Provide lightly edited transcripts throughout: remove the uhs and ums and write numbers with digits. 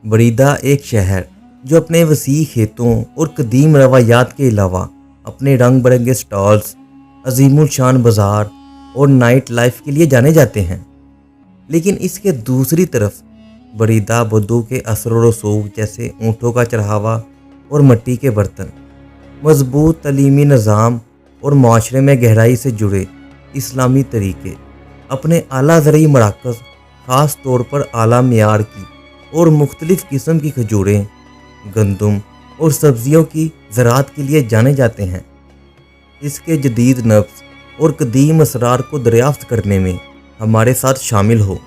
बरीदा एक शहर जो अपने वसीह खेतों और कदीम रवायात के अलावा अपने रंग बिरंगे स्टॉल्स, अजीमुल शान बाज़ार और नाइट लाइफ के लिए जाने जाते हैं। लेकिन इसके दूसरी तरफ बरीदा बुद्धू के असर व रसूख जैसे ऊँटों का चढ़ावा और मिट्टी के बर्तन, मजबूत तलीमी निज़ाम और माशरे में गहराई से जुड़े इस्लामी तरीके, अपने आला ज़रई मराकज़ ख़ास तौर पर आला मियार की और मुख्तलिफ़ किस्म की खजूरें, गंदम और सब्जियों की ज़राअत के लिए जाने जाते हैं। इसके जदीद नफ्स और कदीम असरार को दरियाफ्त करने में हमारे साथ शामिल हो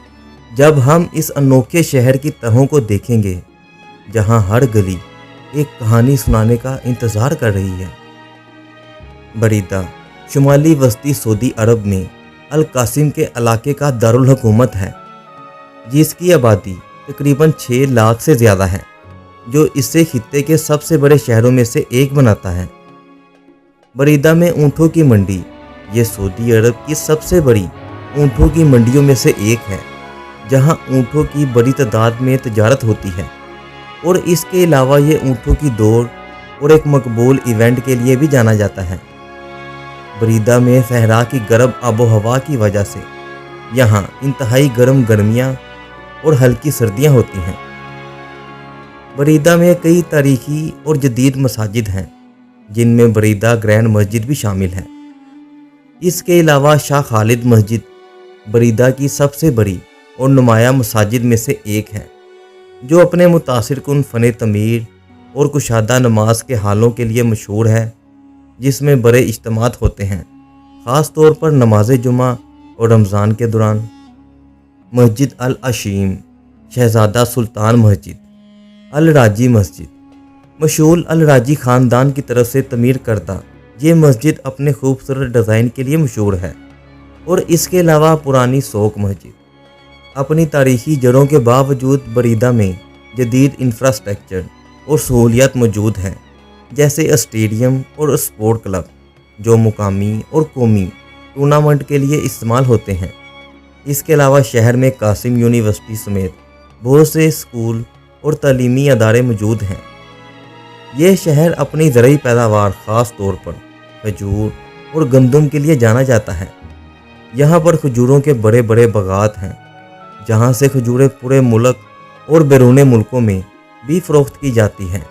जब हम इस अनोखे शहर की तहों को देखेंगे जहां हर गली एक कहानी सुनाने का इंतज़ार कर रही है। बरीदा शुमाली वस्ती सऊदी अरब में अल कासिम के इलाके का दारुल हुकूमत है, जिसकी आबादी तकरीबन 6 लाख से ज़्यादा है, जो इसे खित्ते के सबसे बड़े शहरों में से एक बनाता है। बरीदा में ऊँटों की मंडी ये सऊदी अरब की सबसे बड़ी ऊँटों की मंडियों में से एक है, जहां ऊँटों की बड़ी तादाद में तजारत होती है और इसके अलावा ये ऊँटों की दौड़ और एक मकबूल इवेंट के लिए भी जाना जाता है। बरीदा में सहरा की गर्म आबो हवा की वजह से यहाँ इंतहाई गर्म गर्मियाँ और हल्की सर्दियाँ होती हैं। बरीदा में कई तारीखी और जदीद मसाजिद हैं, जिनमें बरीदा ग्रैंड मस्जिद भी शामिल है। इसके अलावा शाह खालिद मस्जिद बरीदा की सबसे बड़ी और नुमाया मसाजिद में से एक है, जो अपने मुतासिर कुन फ़न तमीर और कुशादा नमाज के हालों के लिए मशहूर है, जिसमें बड़े इज्तिमात होते हैं, ख़ास तौर पर नमाज जुमा और रमज़ान के दौरान। मस्जिद अल अशीम, शहजादा सुल्तान मस्जिद, अल राजी मस्जिद, मशहूर अल राजी ख़ानदान की तरफ से तमीर करदा ये मस्जिद अपने खूबसूरत डिज़ाइन के लिए मशहूर है। और इसके अलावा पुरानी सोक मस्जिद अपनी तारीखी जड़ों के बावजूद बरीदा में जदीद इंफ्रास्ट्रक्चर और सहूलियात मौजूद हैं, जैसे स्टेडियम और स्पोर्ट क्लब, जो मुकामी और कौमी टूर्नामेंट के लिए इस्तेमाल होते हैं। इसके अलावा शहर में कासिम यूनिवर्सिटी समेत बहुत से स्कूल और तालीमी अदारे मौजूद हैं। यह शहर अपनी ज़रई पैदावार ख़ास तौर पर खजूर और गंदम के लिए जाना जाता है। यहाँ पर खजूरों के बड़े बड़े बागात हैं, जहाँ से खजूरें पूरे मुल्क और बैरून मुल्कों में भी फ़रोख्त की जाती हैं।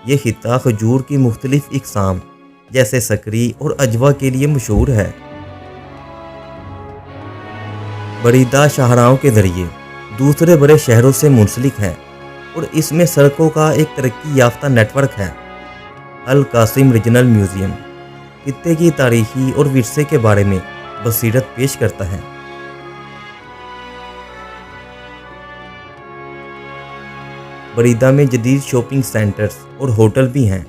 ये खित्ता खजूर की मुख्तलिफ़ इक़साम जैसे सकरी और अजवा के लिए मशहूर है। बरीदा शाहराहों के ज़रिए दूसरे बड़े शहरों से मुंसलिक है और इसमें सड़कों का एक तरक्की याफ्ता नेटवर्क है। अल कासिम रीजनल म्यूज़ियम खित्ते की तारीखी और विरसे के बारे में बसीरत पेश करता है। बरीदा में जदीद शॉपिंग सेंटर्स और होटल भी हैं।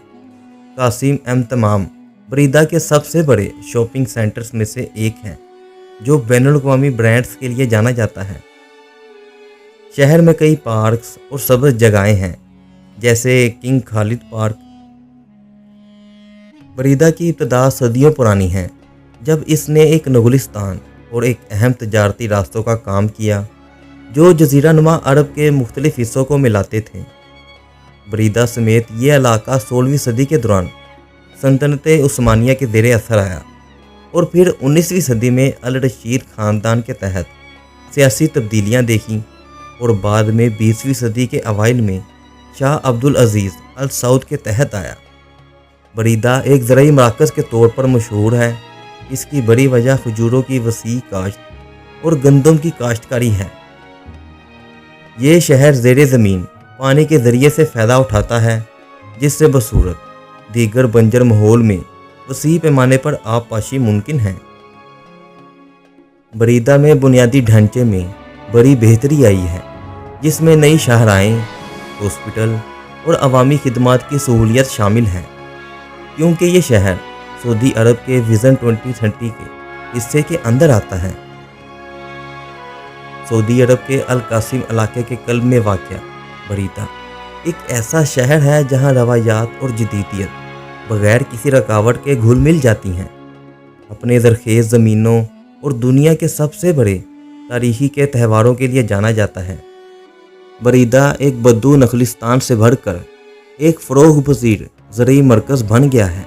कासिम एम तमाम बरीदा के सबसे बड़े शॉपिंग सेंटर्स में से एक है, जो बैनुल-अक़वामी ब्रांड्स के लिए जाना जाता है। शहर में कई पार्क्स और सब्ज़ जगहें हैं, जैसे किंग खालिद पार्क। बरीदा की इब्तिदा सदियों पुरानी है, जब इसने एक नगुलिस्तान और एक अहम तजारती रास्तों का काम किया, जो जज़ीरा नुमा अरब के मुख्तलिफ़ हिस्सों को मिलाते थे। बरीदा समेत ये इलाका 16वीं सदी के दौरान सल्तनत उस्मानिया के ज़ेर असर आया और फिर 19वीं सदी में अल रशीद ख़ानदान के तहत सियासी तब्दीलियाँ देखीं और बाद में 20वीं सदी के अवाइल में शाह अब्दुल अज़ीज़ अल सऊद के तहत आया। बरीदा एक ज़रई मराकज़ के तौर पर मशहूर है। इसकी बड़ी वजह खजूरों की वसी काश्त और गंदम की काश्तकारी है। ये शहर ज़ेर ज़मीन पानी के ज़रिए से फ़ायदा उठाता है, जिससे बसूरत दीगर बंजर माहौल में वसी पैमाने पर आबपाशी मुमकिन है। बरीदा में बुनियादी ढांचे में बड़ी बेहतरी आई है, जिसमें नई शाहराहें, हॉस्पिटल और अवामी खिदमात की सहूलियत शामिल हैं, क्योंकि ये शहर सऊदी अरब के विज़न 2030 के हिस्से के अंदर आता है। सऊदी अरब के अल कासिम इलाके के कल्ब में वाक़या बरीदा एक ऐसा शहर है जहां रवायात और जदीदियत बग़ैर किसी रुकावट के घुल मिल जाती हैं। अपने ज़रख़ेज़ ज़मीनों और दुनिया के सबसे बड़े तारीखी के त्योहारों के लिए जाना जाता है। बरीदा एक बद्दू नखलिस्तान से बढ़कर एक फरोग पजीर ज़रूरी मरकज़ बन गया है।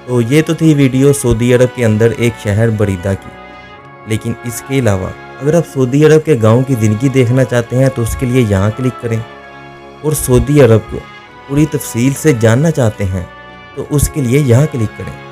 तो ये तो थी वीडियो सऊदी अरब के अंदर एक शहर बरीदा की, लेकिन इसके अलावा अगर आप सऊदी अरब के गांव की ज़िंदगी देखना चाहते हैं तो उसके लिए यहाँ क्लिक करें, और सऊदी अरब को पूरी तफसील से जानना चाहते हैं तो उसके लिए यहाँ क्लिक करें।